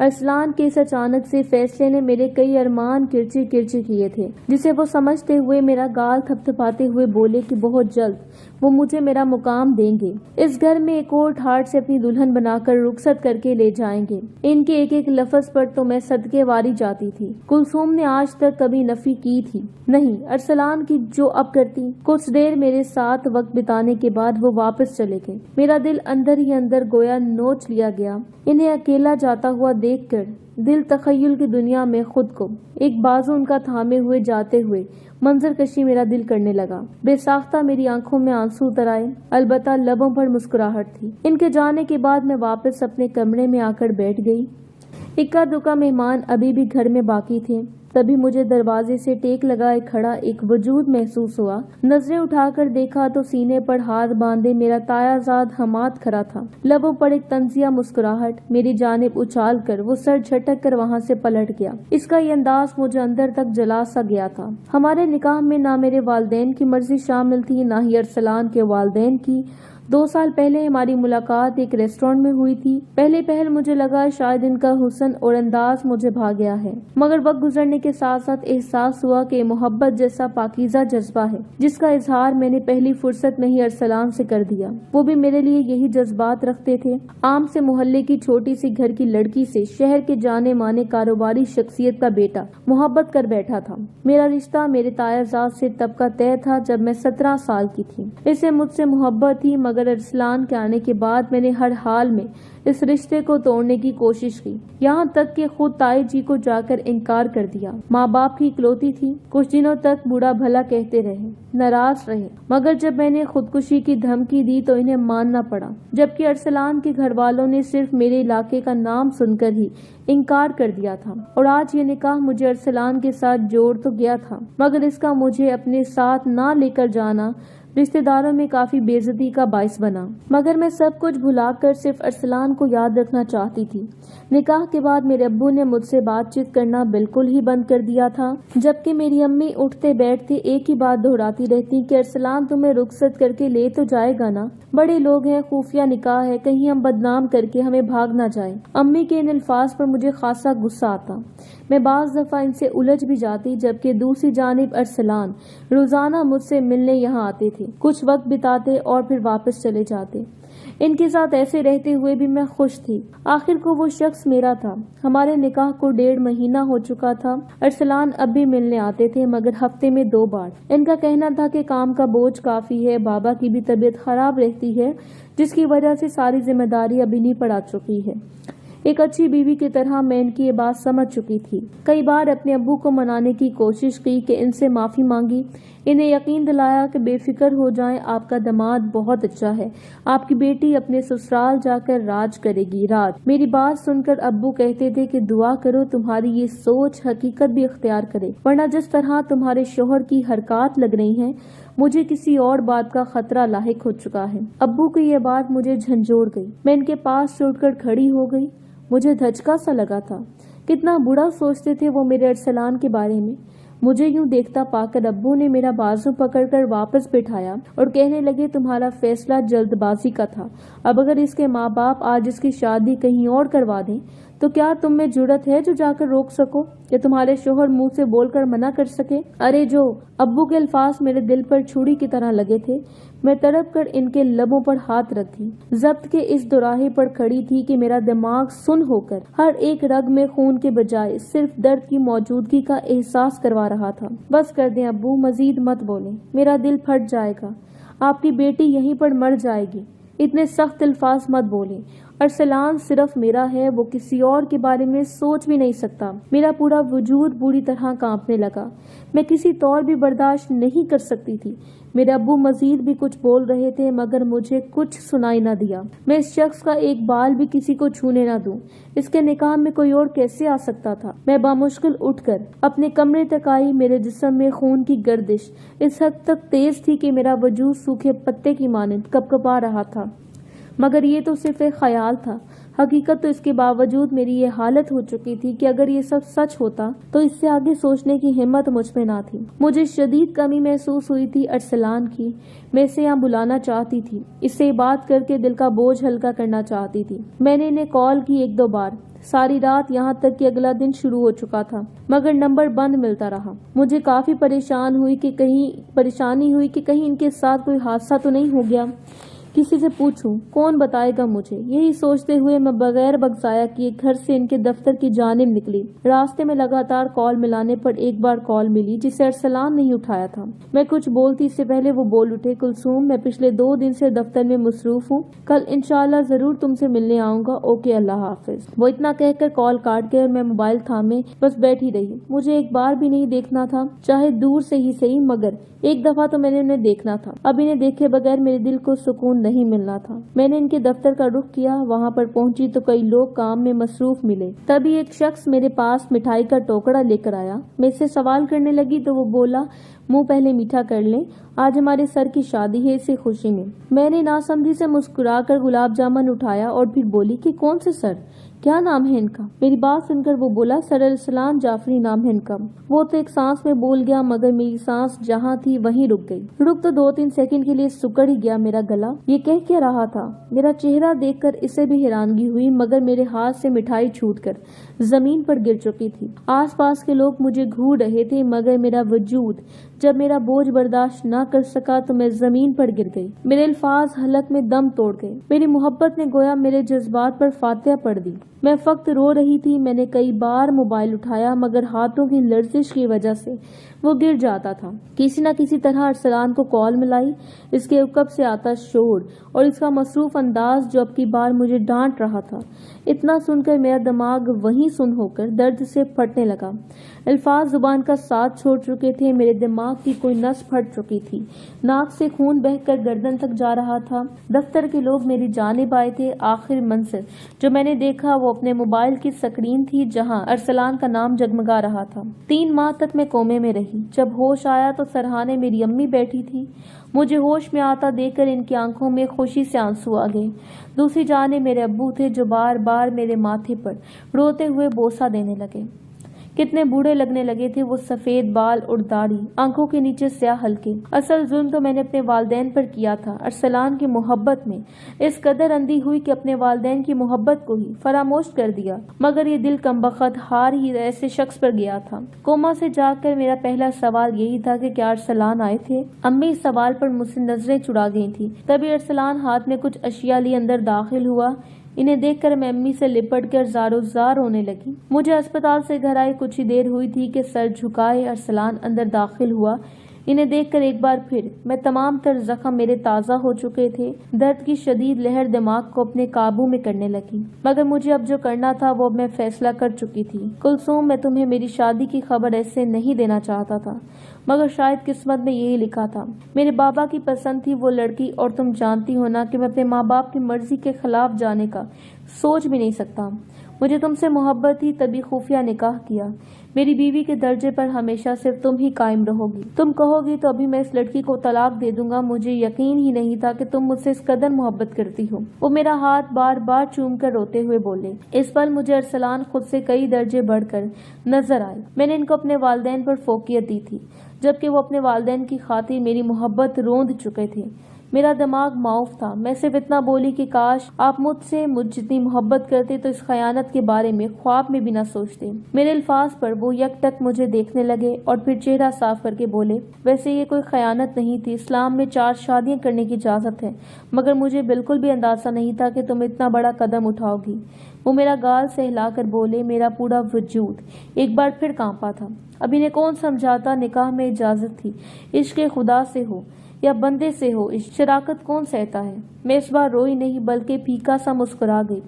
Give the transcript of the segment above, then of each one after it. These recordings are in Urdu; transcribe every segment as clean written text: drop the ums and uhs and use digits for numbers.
ارسلان کے اس اچانک سے فیصلے نے میرے کئی ارمان کرچے کرچے کیے تھے، جسے وہ سمجھتے ہوئے میرا گال تھپتھپاتے ہوئے بولے کہ بہت جلد وہ مجھے میرا مقام دیں گے، اس گھر میں ایک اور ٹھاٹ سے اپنی دلہن بنا کر رخصت کر کے لے جائیں گے۔ ان کے ایک ایک لفظ پر تو میں صدقے واری جاتی تھی۔ کلثوم نے آج تک کبھی نفی کی تھی نہیں ارسلان کی جو اب کرتی۔ کچھ دیر میرے ساتھ وقت بتانے کے بعد وہ واپس چلے گئے۔ میرا دل اندر ہی اندر گویا نوچ لیا گیا۔ انہیں اکیلا جاتا ہوا دیکھ کر دل تخیل کی دنیا میں خود کو ایک بازو ان کا تھامے ہوئے جاتے ہوئے منظر کشی میرا دل کرنے لگا۔ بے ساختہ میری آنکھوں میں آنسو اتر آئے، البتہ لبوں پر مسکراہٹ تھی۔ ان کے جانے کے بعد میں واپس اپنے کمرے میں آ کر بیٹھ گئی۔ اکا دکا مہمان ابھی بھی گھر میں باقی تھے۔ تبھی مجھے دروازے سے ٹیک لگائے کھڑا ایک وجود محسوس ہوا۔ نظریں اٹھا کر دیکھا تو سینے پر ہاتھ باندھے میرا تایا زاد حماد کھڑا تھا، لبوں پر ایک طنزیہ مسکراہٹ میری جانب اچھال کر وہ سر جھٹک کر وہاں سے پلٹ گیا۔ اس کا یہ انداز مجھے اندر تک جلا سا گیا تھا۔ ہمارے نکاح میں نہ میرے والدین کی مرضی شامل تھی نہ ہی ارسلان کے والدین کی۔ 2 سال پہلے ہماری ملاقات ایک ریسٹورینٹ میں ہوئی تھی۔ پہلے پہل مجھے لگا شاید ان کا حسن اور انداز مجھے بھا گیا ہے، مگر وقت گزرنے کے ساتھ ساتھ احساس ہوا کہ محبت جیسا پاکیزہ جذبہ ہے جس کا اظہار میں نے پہلی فرصت میں ہی ارسلان سے کر دیا۔ وہ بھی میرے لیے یہی جذبات رکھتے تھے۔ عام سے محلے کی چھوٹی سی گھر کی لڑکی سے شہر کے جانے مانے کاروباری شخصیت کا بیٹا محبت کر بیٹھا تھا۔ میرا رشتہ میرے تایا زاد سے تب کا طے تھا جب میں 17 سال کی تھی۔ اسے مجھ سے محبت تھی، مگر ارسلان کے آنے کے بعد میں نے ہر حال میں اس رشتے کو توڑنے کی کوشش کی، یہاں تک کہ خود تائی جی کو جا کر انکار کر دیا۔ ماں باپ کی اکلوتی تھی، کچھ دنوں تک برا بھلا کہتے رہے، ناراض رہے، مگر جب میں نے خودکشی کی دھمکی دی تو انہیں ماننا پڑا، جبکہ ارسلان کے گھر والوں نے صرف میرے علاقے کا نام سن کر ہی انکار کر دیا تھا۔ اور آج یہ نکاح مجھے ارسلان کے ساتھ جوڑ تو گیا تھا، مگر اس کا مجھے اپنے ساتھ نہ لے کر جانا رشتہ داروں میں کافی بے عزتی کا باعث بنا۔ مگر میں سب کچھ بھلا کر صرف ارسلان کو یاد رکھنا چاہتی تھی۔ نکاح کے بعد میرے ابو نے مجھ سے بات چیت کرنا بالکل ہی بند کر دیا تھا، جبکہ میری امی اٹھتے بیٹھتے ایک ہی بات دہراتی رہتی کہ ارسلان تمہیں رخصت کر کے لے تو جائے گا نا، بڑے لوگ ہیں، خفیہ نکاح ہے، کہیں ہم بدنام کر کے ہمیں بھاگ نہ جائے۔ امی کے ان الفاظ پر مجھے خاصا غصہ آتا۔ میں بعض دفعہ ان سے الجھ بھی جاتی، جبکہ دوسری جانب ارسلان روزانہ مجھ سے ملنے یہاں آتے تھے، کچھ وقت بتاتے اور پھر واپس چلے جاتے۔ ان کے ساتھ ایسے رہتے ہوئے بھی میں خوش تھی۔ آخر کو وہ شخص میرا تھا۔ ہمارے نکاح کو 1.5 مہینہ ہو چکا تھا۔ ارسلان اب بھی ملنے آتے تھے، مگر ہفتے میں 2 بار۔ ان کا کہنا تھا کہ کام کا بوجھ کافی ہے، بابا کی بھی طبیعت خراب رہتی ہے، جس کی وجہ سے ساری ذمہ داری اب انہیں پر آ چکی ہے۔ ایک اچھی بیوی کی طرح میں ان کی یہ بات سمجھ چکی تھی۔ کئی بار اپنے ابو کو منانے کی کوشش کی کہ ان سے معافی مانگی، انہیں یقین دلایا کہ بے فکر ہو جائیں، آپ کا داماد بہت اچھا ہے، آپ کی بیٹی اپنے سسرال جا کر راج کرے گی۔ راج میری بات سن کر ابو کہتے تھے کہ دعا کرو تمہاری یہ سوچ حقیقت بھی اختیار کرے، ورنہ جس طرح تمہارے شوہر کی حرکات لگ رہی ہیں مجھے کسی اور بات کا خطرہ لاحق ہو چکا ہے۔ ابو کی یہ بات مجھے جھنجھوڑ گئی۔ میں ان کے پاس سے اٹھ کر کھڑی ہو گئی۔ مجھے دھچکا سا لگا تھا۔ کتنا برا سوچتے تھے وہ میرے ارسلان کے بارے میں۔ مجھے یوں دیکھتا پا کر ابو نے میرا بازو پکڑ کر واپس بٹھایا اور کہنے لگے تمہارا فیصلہ جلد بازی کا تھا، اب اگر اس کے ماں باپ آج اس کی شادی کہیں اور کروا دیں تو کیا تم میں جرأت ہے جو جا کر روک سکو، یا تمہارے شوہر منہ سے بول کر منع کر سکے؟ ارے جو ابو کے الفاظ میرے دل پر چھری کی طرح لگے تھے۔ میں تڑپ کر ان کے لبوں پر ہاتھ رکھ دی، ضبط کے اس دوراہے پر کھڑی تھی کہ میرا دماغ سن ہو کر ہر ایک رگ میں خون کے بجائے صرف درد کی موجودگی کا احساس کروا رہا تھا۔ بس کر دیں ابو، مزید مت بولیں، میرا دل پھٹ جائے گا، آپ کی بیٹی یہیں پر مر جائے گی، اتنے سخت الفاظ مت بولیں۔ ارسلان صرف میرا ہے، وہ کسی اور کے بارے میں سوچ بھی نہیں سکتا۔ میرا پورا وجود بری طرح کانپنے لگا، میں کسی طور بھی برداشت نہیں کر سکتی تھی۔ میرے ابو مزید بھی کچھ بول رہے تھے مگر مجھے کچھ سنائی نہ دیا۔ میں اس شخص کا ایک بال بھی کسی کو چھونے نہ دوں، اس کے نکاح میں کوئی اور کیسے آ سکتا تھا؟ میں بامشکل اٹھ کر اپنے کمرے تک آئی۔ میرے جسم میں خون کی گردش اس حد تک تیز تھی کہ میرا وجود سوکھے پتے کی مانند کپکپا رہا تھا، مگر یہ تو صرف ایک خیال تھا۔ حقیقت تو اس کے باوجود میری یہ حالت ہو چکی تھی کہ اگر یہ سب سچ ہوتا تو اس سے آگے سوچنے کی ہمت مجھ میں نہ تھی۔ مجھے شدید کمی محسوس ہوئی تھی ارسلان کی۔ میں اسے یہاں بلانا چاہتی تھی، اس سے بات کر کے دل کا بوجھ ہلکا کرنا چاہتی تھی۔ میں نے انہیں کال کی 1-2 بار، ساری رات، یہاں تک کہ اگلا دن شروع ہو چکا تھا، مگر نمبر بند ملتا رہا۔ مجھے کافی پریشانی ہوئی کہ کہیں ان کے ساتھ کوئی حادثہ تو نہیں ہو گیا، کسی سے پوچھوں، کون بتائے گا مجھے؟ یہی سوچتے ہوئے میں بغیر بگزایا کیے گھر سے ان کے دفتر کی جانب نکلی۔ راستے میں لگاتار کال ملانے پر ایک بار کال ملی جسے ارسلان نہیں اٹھایا تھا۔ میں کچھ بولتی اس سے پہلے وہ بول اٹھے، کلثوم میں پچھلے 2 دن سے دفتر میں مصروف ہوں، کل انشاءاللہ ضرور تم سے ملنے آؤں گا، اوکے اللہ حافظ۔ وہ اتنا کہہ کر کال کاٹ گئے اور میں موبائل تھامے بس بیٹھی رہی۔ مجھے ایک بار بھی نہیں دیکھنا تھا، چاہے دور سے ہی صحیح، مگر ایک دفعہ تو میں نے انہیں دیکھنا تھا۔ اب انہیں دیکھے بغیر میرے دل کو سکون نہیں ملنا تھا۔ میں نے ان کے دفتر کا رخ کیا، وہاں پر پہنچی تو کئی لوگ کام میں مصروف ملے۔ تبھی ایک شخص میرے پاس مٹھائی کا ٹوکرا لے کر آیا۔ میں اس سے سوال کرنے لگی تو وہ بولا، منہ پہلے میٹھا کر لیں، آج ہمارے سر کی شادی ہے، اسی خوشی میں۔ میں نے ناسمجھی سے مسکرا کر گلاب جامن اٹھایا اور پھر بولی کہ کون سے سر، کیا نام ہے ان کا؟ میری بات سن کر وہ بولا، سر ارسلان جعفری نام ہے ان کا۔ وہ تو ایک سانس میں بول گیا، مگر میری سانس جہاں تھی وہیں رک گئی۔ رک تو 2-3 سیکنڈ کے لیے سکڑ ہی گیا میرا گلا۔ یہ کہہ کیا رہا تھا؟ میرا چہرہ دیکھ کر اسے بھی حیرانگی ہوئی، مگر میرے ہاتھ سے مٹھائی چھوٹ کر زمین پر گر چکی تھی۔ آس پاس کے لوگ مجھے گھور رہے تھے، مگر میرا وجود جب میرا بوجھ برداشت نہ کر سکا تو میں زمین پر گر گئی۔ میرے الفاظ حلق میں دم توڑ گئے۔ میری محبت نے گویا میرے جذبات پر فاتحہ پڑھ دی۔ میں فقط رو رہی تھی۔ میں نے کئی بار موبائل اٹھایا، مگر ہاتھوں کی لرزش کی وجہ سے وہ گر جاتا تھا۔ کسی نہ کسی طرح ارسلان کو کال ملائی۔ اس کے عقب سے آتا شور اور اس کا مصروف انداز جو اب کی بار مجھے ڈانٹ رہا تھا۔ اتنا سن کر میرا دماغ وہیں سن ہو کر درد سے پھٹنے لگا۔ الفاظ زبان کا ساتھ چھوڑ چکے تھے، میرے دماغ کی کوئی نس پھٹ چکی تھی، ناک سے خون بہہ کر گردن تک جا رہا تھا۔ دفتر کے لوگ میری جانب آئے تھے۔ آخر منظر جو میں نے دیکھا وہ اپنے موبائل کی سکرین تھی جہاں ارسلان کا نام جگمگا رہا تھا۔ 3 ماہ تک میں کومے میں رہی۔ جب ہوش آیا تو سرہانے میری امی بیٹھی تھی۔ مجھے ہوش میں آتا دیکھ کر ان کی آنکھوں میں خوشی سے آنسو آ گئے۔ دوسری جانب میرے ابو تھے جو بار بار میرے ماتھے پر روتے ہوئے بوسہ دینے لگے۔ کتنے بوڑھے لگنے لگے تھے وہ، سفید بال اور داڑھی، آنکھوں کے نیچے سیاہ حلقے۔ اصل ظلم تو میں نے اپنے والدین پر کیا تھا۔ ارسلان کی محبت میں اس قدر اندھی ہوئی کہ اپنے والدین کی محبت کو ہی فراموش کر دیا، مگر یہ دل کمبخت ہار ہی ایسے شخص پر گیا تھا۔ کوما سے جاگ کر میرا پہلا سوال یہی تھا کہ کیا ارسلان آئے تھے؟ امی اس سوال پر مجھ سے نظریں چڑا گئی تھی۔ تبھی ارسلان ہاتھ میں کچھ اشیاء لیے اندر داخل ہوا۔ انہیں دیکھ کر میں امی سے لپٹ کر زار و زار ہونے لگی۔ مجھے اسپتال سے گھر آئے کچھ ہی دیر ہوئی تھی کہ سر جھکائے ارسلان اندر داخل ہوا۔ انہیں دیکھ کر ایک بار پھر میں تمام تر زخم میرے تازہ ہو چکے تھے۔ درد کی شدید لہر دماغ کو اپنے قابو میں کرنے لگی، مگر مجھے اب جو کرنا تھا وہ اب میں فیصلہ کر چکی تھی۔ کلثوم، میں تمہیں میری شادی کی خبر ایسے نہیں دینا چاہتا تھا، مگر شاید قسمت میں یہی لکھا تھا۔ میرے بابا کی پسند تھی وہ لڑکی، اور تم جانتی ہو نا کہ میں اپنے ماں باپ کی مرضی کے خلاف جانے کا سوچ بھی نہیں سکتا۔ مجھے تم سے محبت تھی، تبھی خفیہ نکاح کیا۔ میری بیوی کے درجے پر ہمیشہ صرف تم ہی قائم رہو گی۔ تم کہو گی تو ابھی میں اس لڑکی کو طلاق دے دوں گا۔ مجھے یقین ہی نہیں تھا کہ تم مجھ سے اس قدر محبت کرتی ہو۔ وہ میرا ہاتھ بار بار چوم کر روتے ہوئے بولے۔ اس پل مجھے ارسلان خود سے کئی درجے بڑھ کر نظر آئے۔ میں نے ان کو اپنے والدین پر فوقیت دی تھی، جبکہ وہ اپنے والدین کی خاطر میری محبت روند چکے تھے۔ میرا دماغ معاف تھا۔ میں صرف اتنا بولی کہ کاش آپ مجھ جتنی محبت کرتے تو اس خیانت کے بارے میں خواب میں بھی نہ سوچتے۔ میرے الفاظ پر وہ یک ٹک مجھے دیکھنے لگے اور پھر چہرہ صاف کر کے بولے، ویسے یہ کوئی خیانت نہیں تھی، اسلام میں 4 شادیاں کرنے کی اجازت ہے، مگر مجھے بالکل بھی اندازہ نہیں تھا کہ تم اتنا بڑا قدم اٹھاؤ گی۔ وہ میرا گال سہلا کر بولے۔ میرا پورا وجود ایک بار پھر کانپا تھا۔ اب انہیں کون سمجھاتا نکاح میں اجازت تھی، عشق خدا سے ہو یا بندے سے ہو، شراکت کون سہتا ہے؟ میں اس بار روئی نہیں بلکہ پھیکا سا مسکرا گئی۔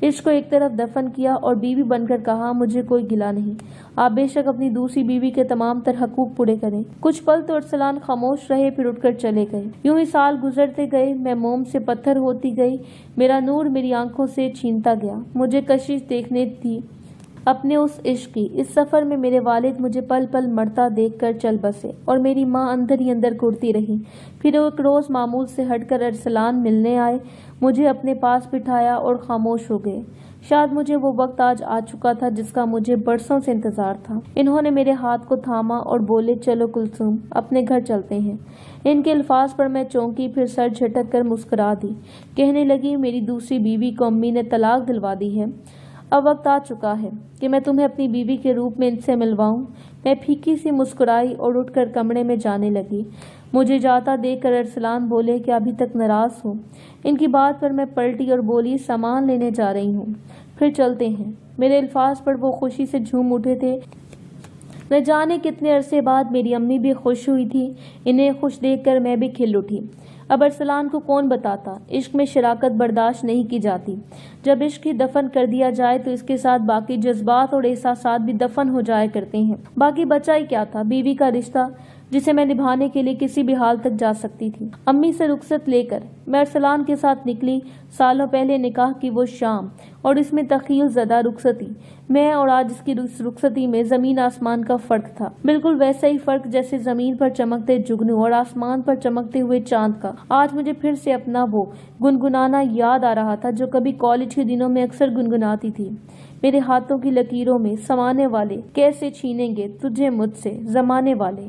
عشق کو ایک طرف دفن کیا اور بیوی بن کر کہا، مجھے کوئی گلہ نہیں، آپ بے شک اپنی دوسری بیوی کے تمام تر حقوق پورے کریں۔ کچھ پل تو ارسلان خاموش رہے، پھر اٹھ کر چلے گئے۔ یوں ہی سال گزرتے گئے، میں موم سے پتھر ہوتی گئی، میرا نور میری آنکھوں سے چھینتا گیا۔ مجھے کشش دیکھنے تھی اپنے اس عشق کی۔ اس سفر میں میرے والد مجھے پل پل مرتا دیکھ کر چل بسے اور میری ماں اندر ہی اندر کرتی رہی۔ پھر ایک روز معمول سے ہٹ کر ارسلان ملنے آئے، مجھے اپنے پاس بٹھایا اور خاموش ہو گئے۔ شاید مجھے وہ وقت آج آ چکا تھا جس کا مجھے برسوں سے انتظار تھا۔ انہوں نے میرے ہاتھ کو تھاما اور بولے، چلو کلثوم، اپنے گھر چلتے ہیں۔ ان کے الفاظ پر میں چونکی، پھر سر جھٹک کر مسکرا دی۔ کہنے لگی، میری دوسری بیوی کو امی نے طلاق دلوا دی ہے۔ اب وقت آ چکا ہے کہ میں تمہیں اپنی بیوی کے روپ میں ان سے ملواؤں۔ میں پھیکی سی مسکرائی اور اٹھ کر کمرے میں جانے لگی۔ مجھے جاتا دیکھ کر ارسلان بولے کہ ابھی تک ناراض ہو۔ ان کی بات پر میں پلٹی اور بولی، سامان لینے جا رہی ہوں، پھر چلتے ہیں۔ میرے الفاظ پر وہ خوشی سے جھوم اٹھے تھے۔ نہ جانے کتنے عرصے بعد میری امی بھی خوش ہوئی تھی۔ انہیں خوش دیکھ کر میں بھی کھل اٹھی۔ اب ارسلان کو کون بتاتا، عشق میں شراکت برداشت نہیں کی جاتی۔ جب عشق ہی دفن کر دیا جائے تو اس کے ساتھ باقی جذبات اور احساسات بھی دفن ہو جایا کرتے ہیں۔ باقی بچا ہی کیا تھا، بیوی کا رشتہ جسے میں نبھانے کے لیے کسی بھی حال تک جا سکتی تھی۔ امی سے رخصت لے کر میں ارسلان کے ساتھ نکلی۔ سالوں پہلے نکاح کی وہ شام اور اس میں تخیل زدہ رخصتی، میں اور آج اس کی رخصتی میں زمین آسمان کا فرق تھا۔ بالکل ویسا ہی فرق جیسے زمین پر چمکتے جگنو اور آسمان پر چمکتے ہوئے چاند کا۔ آج مجھے پھر سے اپنا وہ گنگنانا یاد آ رہا تھا جو کبھی کالج کے دنوں میں اکثر گنگناتی تھی۔ میرے ہاتھوں کی لکیروں میں سمانے والے کیسے چھینیں گے تجھے مجھ سے زمانے والے۔